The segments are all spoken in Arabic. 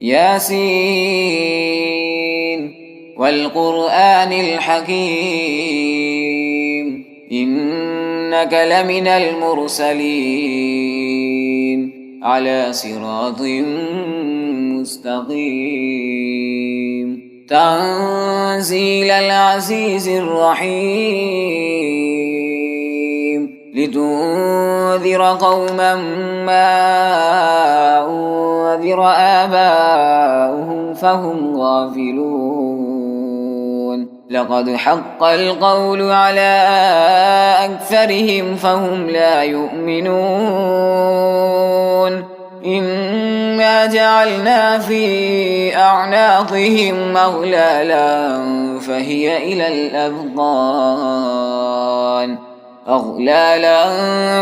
ياسين والقرآن الحكيم إنك لمن المرسلين على صراط مستقيم تنزيل العزيز الرحيم لتنذر قوما ما أنذر آباؤهم فهم غافلون لقد حق القول على أكثرهم فهم لا يؤمنون إنا جعلنا في أعناقهم أغلالا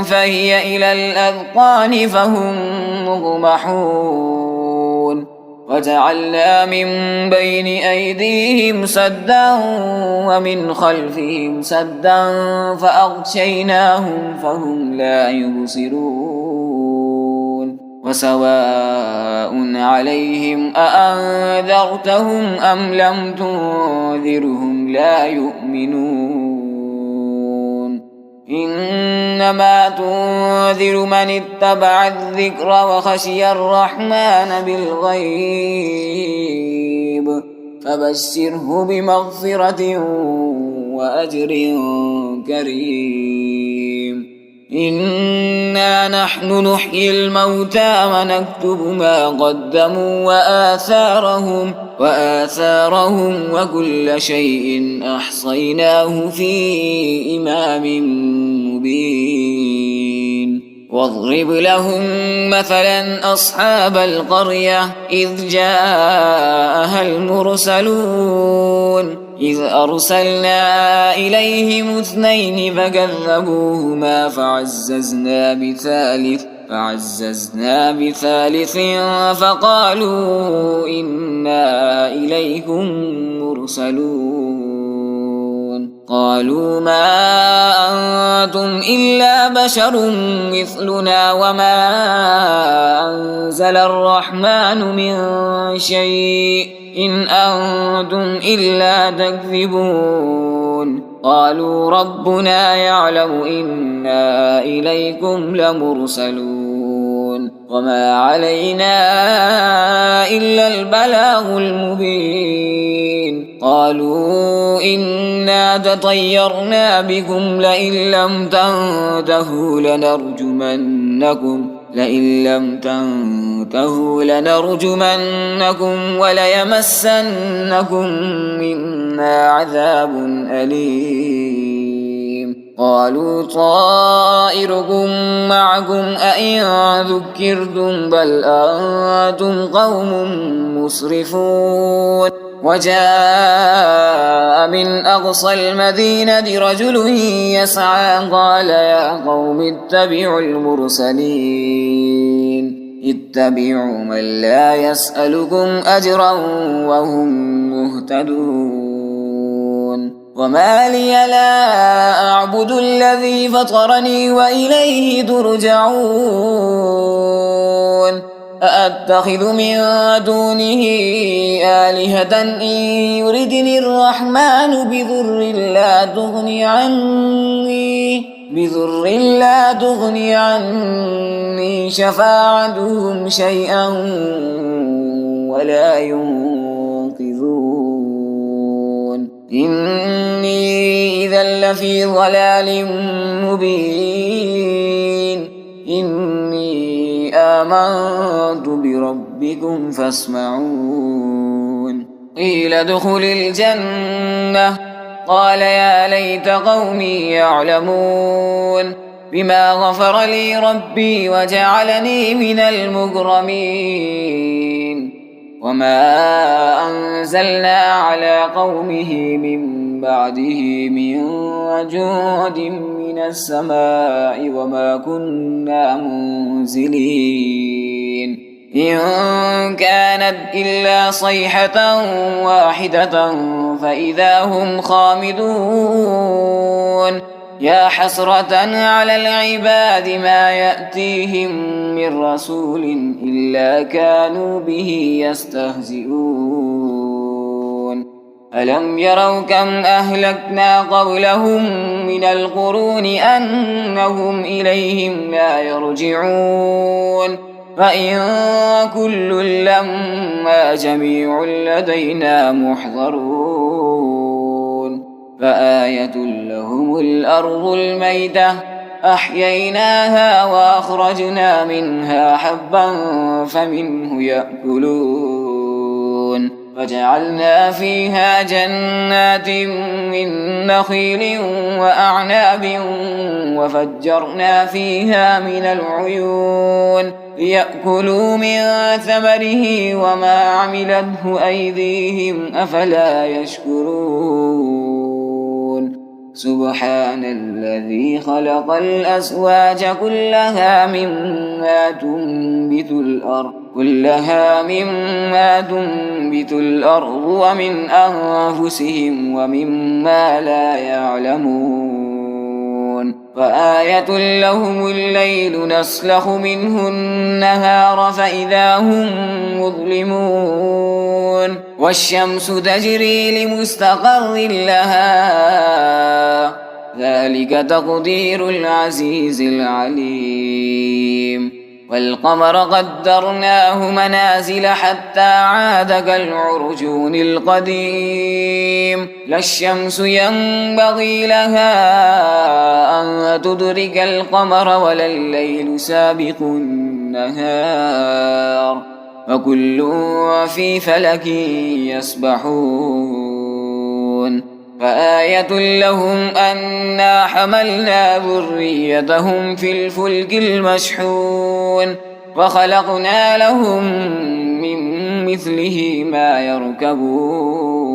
فهي إلى الأذقان فهم مغمحون وجعلنا من بين أيديهم سدا ومن خلفهم سدا فأغشيناهم فهم لا يبصرون وسواء عليهم أأنذرتهم أم لم تنذرهم لا يؤمنون إنما تنذر من اتبع الذكر وخشي الرحمن بالغيب فبشره بمغفرة وأجر كريم إنا نحن نحيي الموتى ونكتب ما قدموا وآثارهم وكل شيء أحصيناه في إمام مبين واضرب لهم مثلا أصحاب القرية إذ جاءها المرسلون إذ أرسلنا إليهم 2 فكذبوهما فعززنا بثالث فقالوا إنا إليكم مرسلون قالوا ما أنتم إلا بشر مثلنا وما أنزل الرحمن من شيء إن أنتم إلا تكذبون قالوا ربنا يعلم إنا إليكم لمرسلون وما علينا إلا البلاغ المبين قالوا إنا تطيرنا بكم لئن لم تنتهوا لنرجمنكم وليمسنكم منا عذاب أليم قالوا طائركم معكم أئن ذكرتم بل أنتم قوم مسرفون وجاء من أقصى المدينة رجل يسعى قال يا قوم اتبعوا من لا يسألكم أجرا وهم مهتدون وما لي لا أعبد الذي فطرني وإليه ترجعون أأتخذ من دونه آلهة إن يردني الرحمن بضر لا تغني عني شفاعتهم شيئا ولا ينقذون إني إذا لفي ضلال مبين إني آمنت بربكم فاسمعون قيل ادخل الجنة قال يا ليت قومي يعلمون بما غفر لي ربي وجعلني من المكرمين وما أنزلنا على قومه من بعده من جند من السماء وما كنا منزلين إن كانت إلا صيحة واحدة فإذا هم خامدون يا حسرة على العباد ما يأتيهم من رسول إلا كانوا به يستهزئون ألم يروا كم أهلكنا قبلهم من القرون أنهم إليهم لا يرجعون فإن كل لما جميع لدينا محضرون فآية لهم الأرض الميتة أحييناها وأخرجنا منها حبا فمنه يأكلون وجعلنا فيها جنات من نخيل وأعناب وفجرنا فيها من العيون ليأكلوا من ثمره وما عملته أيديهم أفلا يشكرون سبحان الذي خلق الأزواج كلها مما تنبت الأرض ومن أنفسهم ومما لا يعلمون فآية لهم الليل نسلخ منه النهار فإذا هم مظلمون والشمس تجري لمستقر لها ذلك تقدير العزيز العليم والقمر قدرناه منازل حتى عاد كالعرجون القديم لا الشمس ينبغي لها أن تدرك القمر ولا الليل سابق النهار وكل في فلك يسبحون فآية لهم أنا حملنا ذريتهم في الفلك المشحون وخلقنا لهم من مثله ما يركبون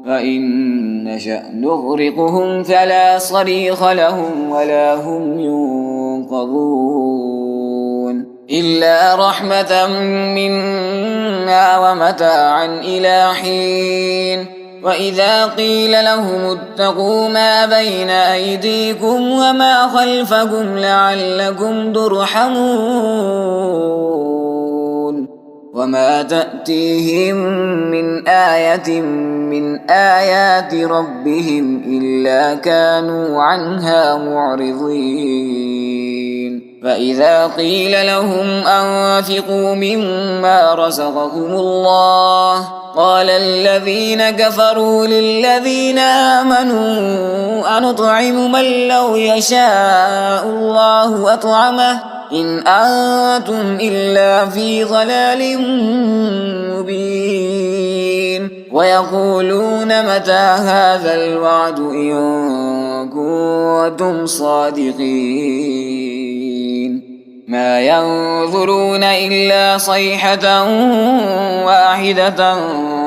فإن نشأ نغرقهم فلا صريخ لهم ولا هم ينقذون إلا رحمة منا ومتاعا إلى حين وإذا قيل لهم اتقوا ما بين أيديكم وما خلفكم لعلكم ترحمون وما تأتيهم من آية من آيات ربهم إلا كانوا عنها معرضين فإذا قيل لهم أنفقوا مما رزقكم الله قال الذين كفروا للذين آمنوا أنطعم من لو يشاء الله أطعمه إن أنتم إلا في ضلال مبين ويقولون متى هذا الوعد إن كنتم صادقين ما ينظرون إلا صيحة واحدة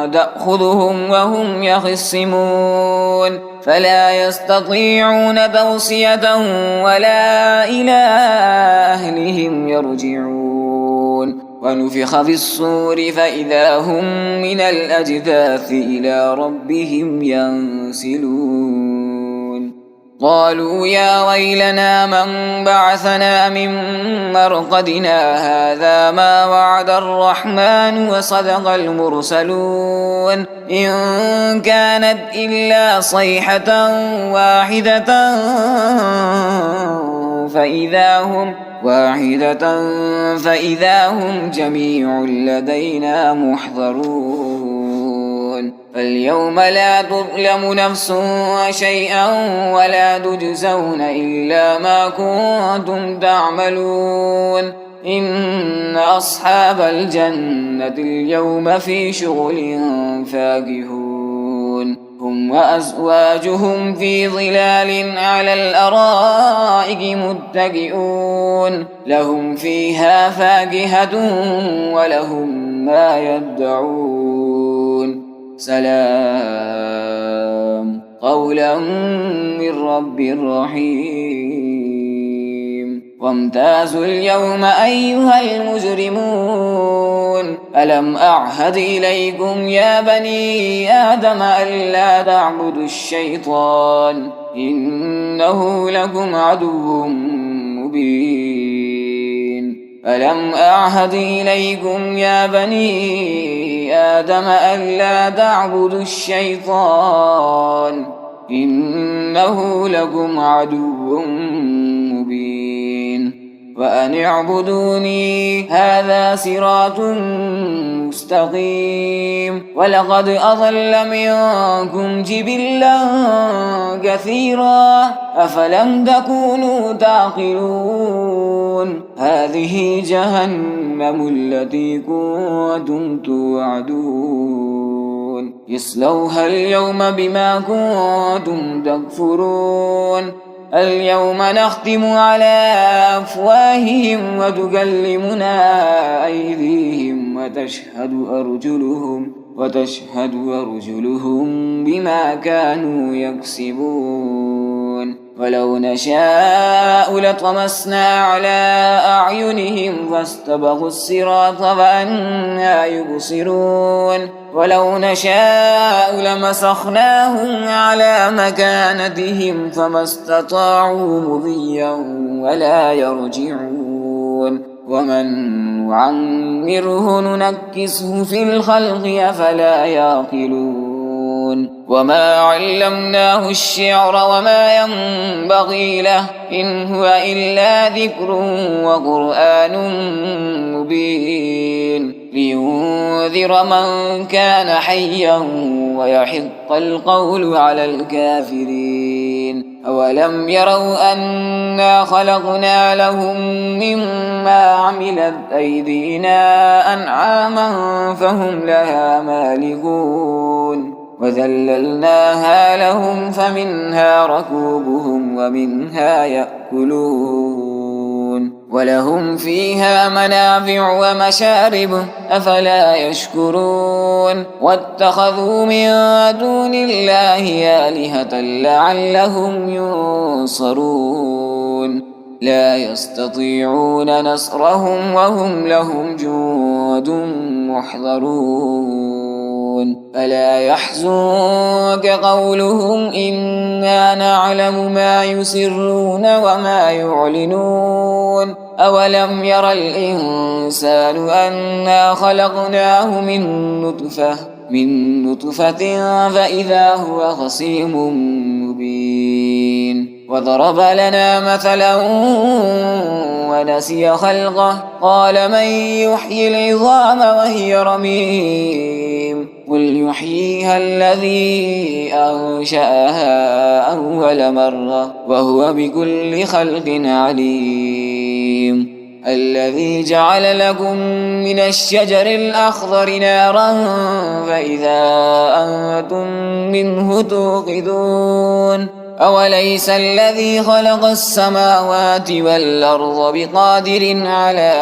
تأخذهم وهم يخصمون فلا يستطيعون توصية ولا إلى أهلهم يرجعون ونفخ في الصور فإذا هم من الأجداث إلى ربهم ينسلون قالوا يا ويلنا من بعثنا من مرقدنا هذا ما وعد الرحمن وصدق المرسلون إن كانت إلا صيحة واحدة فإذا هم جميع لدينا محضرون فاليوم لا تظلم نفس شيئا ولا تجزون إلا ما كنتم تعملون إن أصحاب الجنة اليوم في شغل فاكهون هم وأزواجهم في ظلال على الأرائك متكئون لهم فيها فاكهة ولهم ما يدعون سلام قولا من رب رحيم وامتازوا اليوم أيها المجرمون ألم أعهد إليكم يا بني آدم ألا تعبدوا الشيطان إنه لكم عدو مبين ألم أعهد إليكم يا بني آدم ألا تعبدوا الشيطان إنه لكم عدو مبين وأن اعبدوني هذا صراط مستقيم ولقد أضل منكم جبلا كثيرا أفلم تكونوا تعقلون هذه جهنم التي كنتم توعدون يصلوها اليوم بما كنتم تكفرون اليوم نختم على أفواههم وتكلمنا أيديهم وتشهد أرجلهم بما كانوا يكسبون ولو نشاء لطمسنا على أعينهم فاستبقوا الصراط فأنى يبصرون ولو نشاء لمسخناهم على مكانتهم فما استطاعوا مضيا ولا يرجعون ومن نعمره ننكسه في الخلق أفلا يعقلون وما علمناه الشعر وما ينبغي له إن هو إلا ذكر وقرآن مبين لينذر من كان حيا ويحق القول على الكافرين أولم يروا أنا خلقنا لهم مما عملت أيدينا أنعاما فهم لها مالكون وذللناها لهم فمنها ركوبهم ومنها يأكلون ولهم فيها منافع ومشارب أفلا يشكرون واتخذوا من دون الله آلهة لعلهم ينصرون لا يستطيعون نصرهم وهم لهم جند محضرون ألا يحزنك قولهم إنا نعلم ما يسرون وما يعلنون أولم ير الإنسان أنا خلقناه من نطفة فإذا هو خصيم مبين وضرب لنا مثلا ونسي خلقه قال من يحيي العظام وهي رميم قل يحييها الذي أنشأها أول مرة وهو بكل خلق عليم الذي جعل لكم من الشجر الأخضر نارا فإذا أنتم منه توقدون أوليس الذي خلق السماوات والأرض بقادر على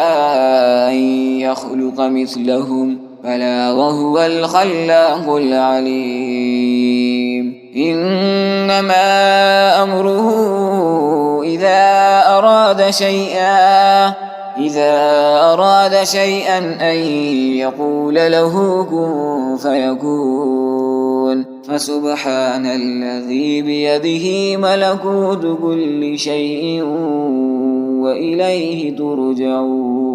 أن يخلق مثلهم بلى وهو الخلاق العليم إنما أمره إذا أراد شيئا أن يقول له كن فيكون فسبحان الذي بيده ملكوت كل شيء وإليه ترجعون.